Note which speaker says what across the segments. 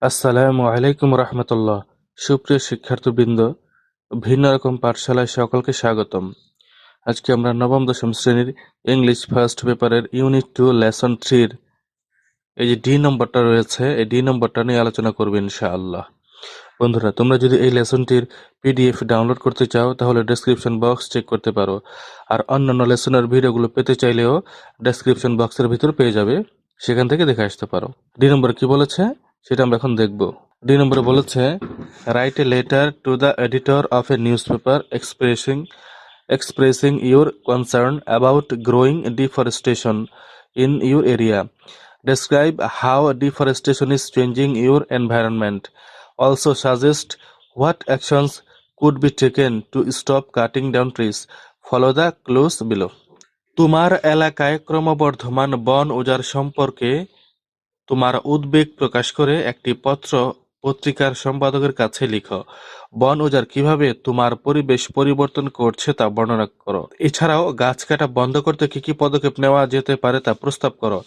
Speaker 1: আসসালামু আলাইকুম রহমতুল্লাহ। সুপ্রিয় শিক্ষার্থীবৃন্দ, ভিন্ন রকম পাঠশালায় সকলকে স্বাগতম। আজকে আমরা নবম দশম শ্রেণীর ইংলিশ ফার্স্ট পেপারের ইউনিট 2 লেসন 3-র এই যে ডি নম্বরটা রয়েছে, এই ডি নম্বরটা নিয়ে আলোচনা করবে ইনশাআল্লাহ। বন্ধুরা, তোমরা যদি এই লেসনটির পিডিএফ ডাউনলোড করতে চাও তাহলে ডেসক্রিপশন বক্স চেক করতে পারো। আর অন্যান্য লেসনের ভিডিওগুলো পেতে চাইলেও ডেসক্রিপশন বক্সের ভিতর পেয়ে যাবে, সেখান থেকে দেখে আসতে পারো। ডি নম্বর কি বলেছে সেটা আমরা এখন দেখব। ডি নম্বরে বলেছে, write a letter to the editor of A news paper expressing your concern about growing deforestation in your area. Describe how deforestation is changing your environment. Also suggest what actions could be taken to stop cutting down trees. Follow the clues below. তোমার এলাকায় ক্রমবর্ধমান বন উজাড় সম্পর্কে তোমার উদ্বেগ প্রকাশ করে একটি পত্রিকার সম্পাদকের কাছে লিখো। বন উজাড় কিভাবে তোমার পরিবেশ পরিবর্তন করছে তা বর্ণনা করো। এছাড়াও গাছ কাটা বন্ধ করতে কি কি পদক্ষেপ নেওয়া যেতে পারে তা প্রস্তাব করো।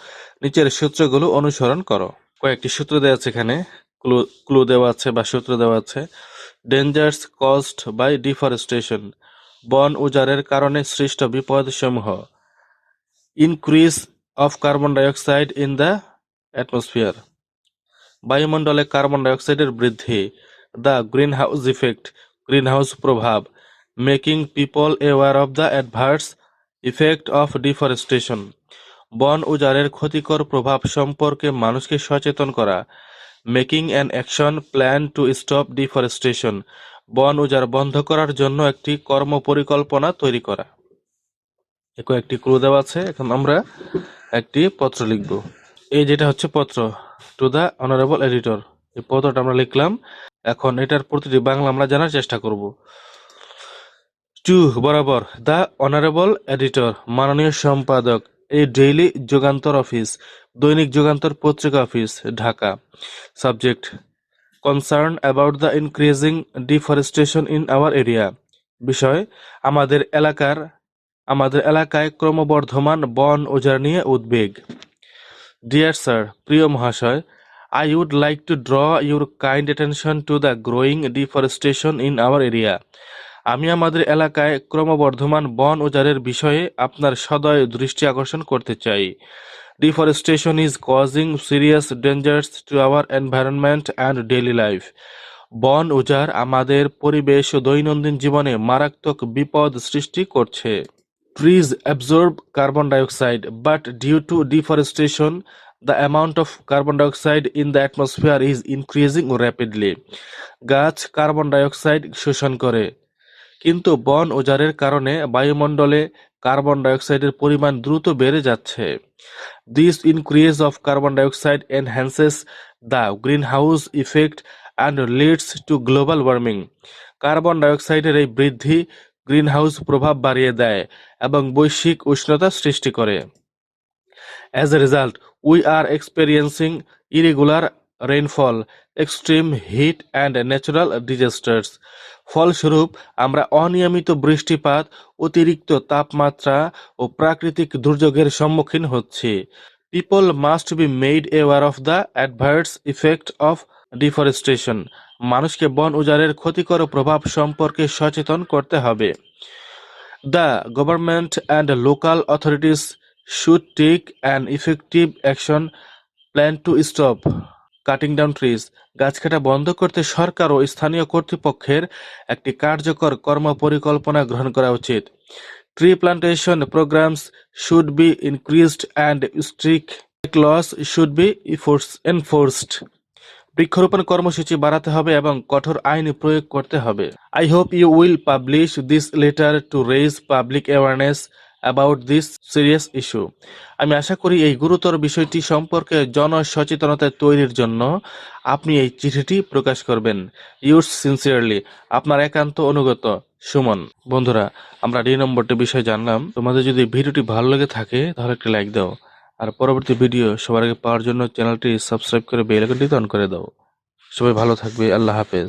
Speaker 1: নিচের সূত্রগুলো অনুসরণ করো। কয়েকটি সূত্র দেওয়া আছে এখানে, ক্লু দেওয়া আছে বা সূত্র দেওয়া আছে। ডেঞ্জার্স কজড বাই ডিফরেস্টেশন, বন উজাড়ের কারণে সৃষ্ট বিপদসমূহ। Increase of carbon dioxide in the atmosphere, বায়ুমণ্ডলে কার্বন ডাইঅক্সাইডের বৃদ্ধি। দ্য গ্রিনহাউস ইফেক্ট, গ্রিনহাউস প্রভাব। Making people aware of the adverse effect of deforestation, বন উজাড়ের ক্ষতিকর প্রভাব সম্পর্কে মানুষকে সচেতন করা। Making an action plan to stop deforestation, বন উজাড় বন্ধ করার জন্য একটি কর্মপরিকল্পনা তৈরি করা। কয়েকটি ক্লু দেওয়া আছে। এখন আমরা একটি পত্র লিখব। এই যেটা হচ্ছে পত্র, টু দ্য অনারেবল এডিটর, এই পত্রটা আমরা লিখলাম। এখন এটার প্রতিটি বাংলা আমরা জানার চেষ্টা করব। টু বরাবর, দ্য অনারেবল এডিটর মাননীয় সম্পাদক, এই ডেইলি যুগান্তর অফিস দৈনিক যুগান্তর পত্রিকা office, Dhaka. Subject, concern about the increasing deforestation in our area, বিষয় আমাদের এলাকায় ক্রমবর্ধমান বন উজাড় নিয়ে উদ্বেগ। ডিয়ার স্যার, প্রিয় মহাশয়, I would like to draw your kind attention to the growing deforestation in our area. আমি আমাদের এলাকায় ক্রমবর্ধমান বন উজাড়ের বিষয়ে আপনার সদয় দৃষ্টি আকর্ষণ করতে চাই। Deforestation is causing serious dangers to our environment and daily life. বন উজাড় আমাদের পরিবেশ ও দৈনন্দিন জীবনে মারাত্মক বিপদ সৃষ্টি করছে। Trees absorb carbon dioxide, but due to deforestation, the amount of carbon dioxide in the atmosphere is increasing rapidly. গাছ কার্বন ডাইঅক্সাইড শোষণ করে, কিন্তু বন উজাড়ের কারণে বায়ুমণ্ডলে কার্বন ডাইঅক্সাইডের পরিমাণ দ্রুত বেড়ে যাচ্ছে। This increase of carbon dioxide enhances the greenhouse effect and leads to global warming. Carbon ডাইঅক্সাইডের এই বৃদ্ধি গ্রিনহাউস প্রভাব বাড়িয়ে দেয় এবং বৈশ্বিক উষ্ণতা সৃষ্টি করে। As a result, we are experiencing irregular rainfall, extreme heat and natural disasters. ফলস্বরূপ আমরা অনিয়মিত বৃষ্টিপাত, অতিরিক্ত তাপমাত্রা ও প্রাকৃতিক দুর্যোগের সম্মুখীন হচ্ছি। People must be made aware of the adverse effect of deforestation. মানুষকে বন উজাড়ের ক্ষতিকর প্রভাব সম্পর্কে সচেতন করতে হবে। The government and local authorities should take an effective action plan to stop cutting down trees. গাছ কাটা বন্ধ করতে সরকার ও স্থানীয় কর্তৃপক্ষের একটি কার্যকর কর্মপরিকল্পনা গ্রহণ করা উচিত। Tree plantation programs should be increased and strict laws should be enforced. বৃক্ষরোপণ কর্মসূচি বাড়াতে হবে এবং কঠোর আইন প্রয়োগ করতে হবে। I hope you will publish this letter to raise public awareness about this serious issue. আমি আশা করি এই গুরুতর বিষয়টি সম্পর্কে জনসচেতনতা তৈরির জন্য আপনি এই চিঠিটি প্রকাশ করবেন। Yours sincerely, আপনার একান্ত অনুগত, সুমন। বন্ধুরা, আমরা ডি নম্বরটি বিষয় জানলাম। তোমাদের যদি ভিডিওটি ভালো লেগে থাকে তাহলে একটি লাইক দাও, আর পরবর্তী ভিডিও সবার আগে পাওয়ার জন্য চ্যানেলটি সাবস্ক্রাইব করে বেল আইকনটি অন করে দাও। সবাই ভালো থাকবে। আল্লাহ হাফেজ।